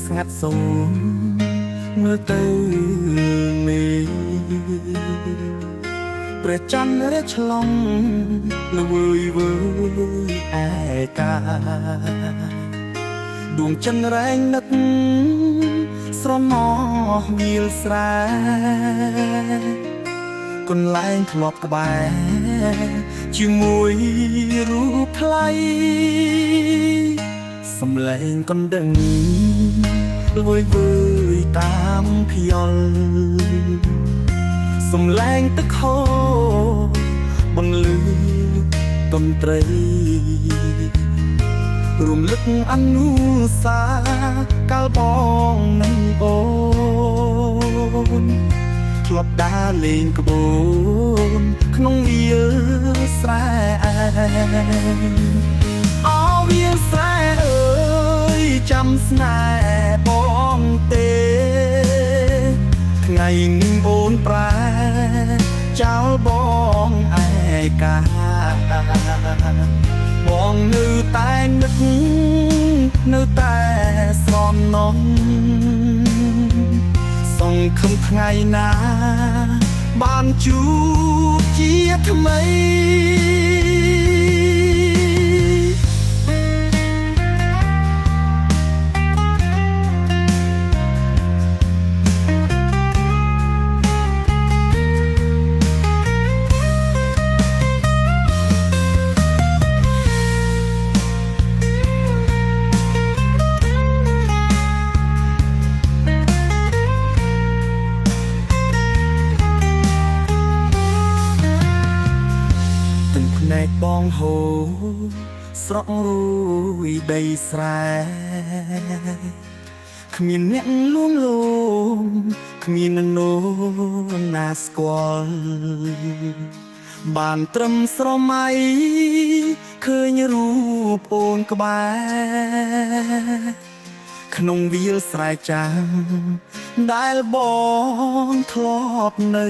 ស្ងាត់សូមមើលទៅនេះព្រះច័ន្ទរះឆ្លងល្វើយវើយឯកាដួងចិនរែងនឹកស្រណោះវាលស្រែកន្លែងធ្លាប់ក្បែរជាមួយរូបថ្លៃសំឡេងកណ្ដឹងល្វើយវើយតាមភយល់សំឡេងទឹកហូរបន្លឺតន្ត្រីរំលឹកអនុសាកាលបងនឹងអូនធ្លាប់ដើរលេងក្បូនក្នុងវាលស្រែអោវាលស្រែអើយចាំស្នេហ៍បងទេថ្ងៃនេះអូនប្រែចោលបងឯកាបងនៅតែនឹកនៅតែស្រណោះសង្ឃឹមថ្ងៃណាបានជួបជាថ្មីណែបងហូរស្រក់រួយដីស្រែគ្មានអ្នកលួងលោមគ្មាននោណាស្គាល់បានត្រឹមស្រមៃឃើញរូបអូនក្បែរក្នុងវាលស្រែចាំដែលបងធ្លាប់នៅ